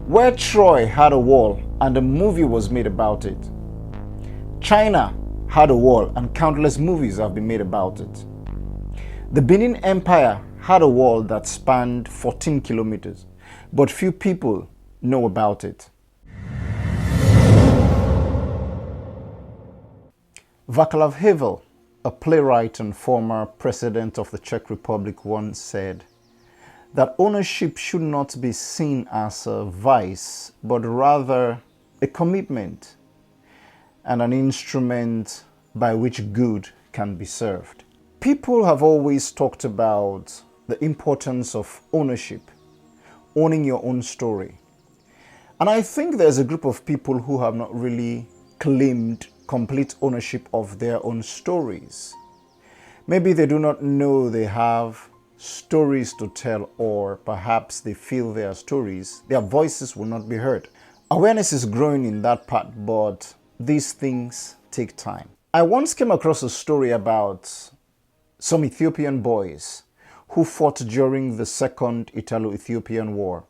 Where Troy had a wall and a movie was made about it. China had a wall and countless movies have been made about it. The Benin Empire had a wall that spanned 14 kilometers, but few people know about it. Václav Havel, a playwright and former president of the Czech Republic, once said that ownership should not be seen as a vice, but rather a commitment and an instrument by which good can be served. People have always talked about the importance of ownership, owning your own story. And I think there's a group of people who have not really claimed complete ownership of their own stories. Maybe they do not know they have stories to tell, or perhaps they feel their stories, their voices will not be heard. Awareness is growing in that part, but these things take time. I once came across a story about some Ethiopian boys who fought during the Second Italo-Ethiopian War.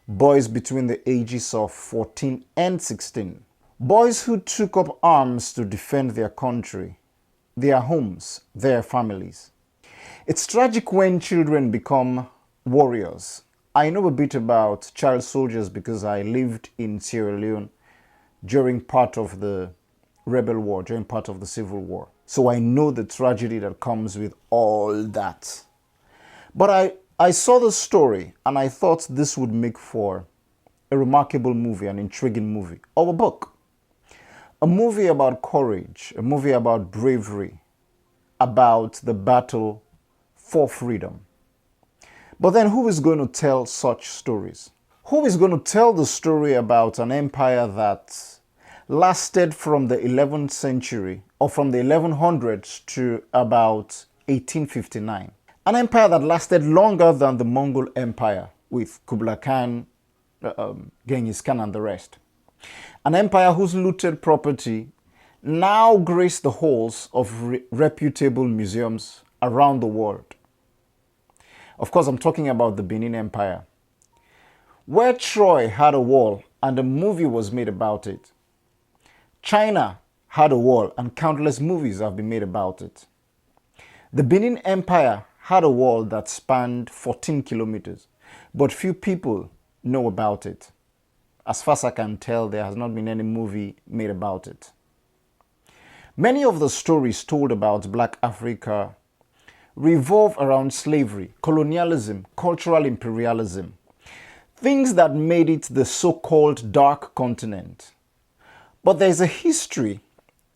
Boys between the ages of 14 and 16. Boys who took up arms to defend their country, their homes, their families. It's tragic when children become warriors. I know a bit about child soldiers because I lived in Sierra Leone during part of the rebel war, during part of the civil war. So I know the tragedy that comes with all that. But I saw the story and I thought this would make for a remarkable movie, an intriguing movie, or a book. A movie about courage, a movie about bravery, about the battle for freedom. But then who is going to tell such stories? Who is going to tell the story about an empire that lasted from the 11th century or from the 1100s to about 1859? An empire that lasted longer than the Mongol Empire with Kublai Khan, Genghis Khan and the rest. An empire whose looted property now grace the halls of reputable museums around the world. Of course, I'm talking about the Benin Empire. Where Troy had a wall and a movie was made about it. China had a wall and countless movies have been made about it. The Benin Empire had a wall that spanned 14 kilometers, but few people know about it. As far as I can tell, there has not been any movie made about it. Many of the stories told about Black Africa revolve around slavery, colonialism, cultural imperialism, things that made it the so-called dark continent. But there's a history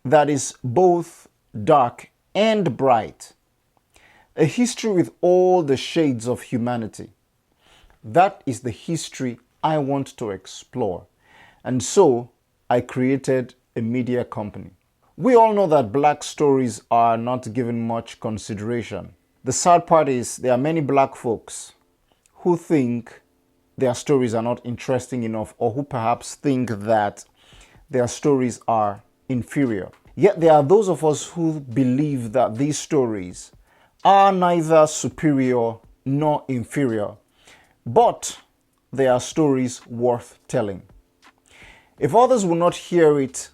that is both dark and bright, a history with all the shades of humanity. That is the history I want to explore, and so I created a media company. We all know that black stories are not given much consideration. The sad part is there are many black folks who think their stories are not interesting enough, or who perhaps think that their stories are inferior. Yet there are those of us who believe that these stories are neither superior nor inferior, but they are stories worth telling. If others will not hear it,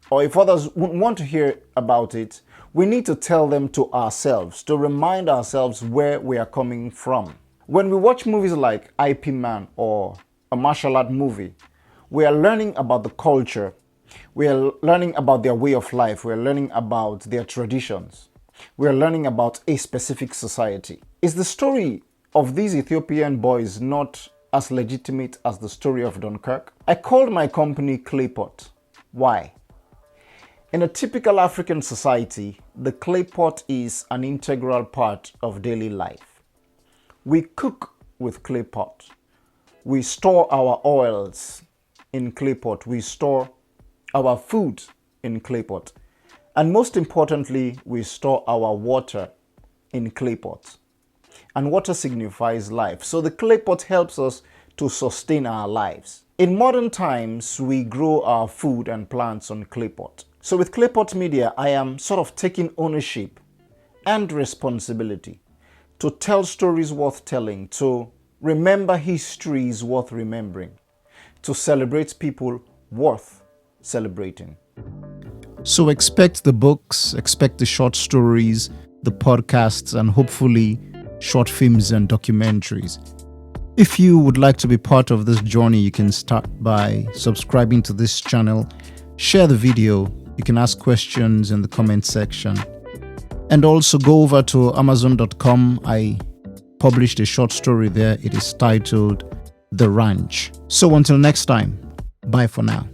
or if others wouldn't want to hear about it, we need to tell them to ourselves, to remind ourselves where we are coming from. When we watch movies like IP Man or a martial art movie, we are learning about the culture, we are learning about their way of life, we are learning about their traditions, we are learning about a specific society. Is the story of these Ethiopian boys not as legitimate as the story of Dunkirk? I called my company Claypot. Why? In a typical African society, the clay pot is an integral part of daily life. We cook with clay pot. We store our oils in clay pot. We store our food in clay pot. And most importantly, we store our water in clay pot. And water signifies life. So the clay pot helps us to sustain our lives. In modern times, we grow our food and plants on clay pot. So with Claypot Media, I am sort of taking ownership and responsibility to tell stories worth telling, to remember histories worth remembering, to celebrate people worth celebrating. So expect the books, expect the short stories, the podcasts, and hopefully short films and documentaries. If you would like to be part of this journey, you can start by subscribing to this channel, share the video, you can ask questions in the comment section, and also go over to Amazon.com. I published a short story there. It is titled The Ranch. So until next time, bye for now.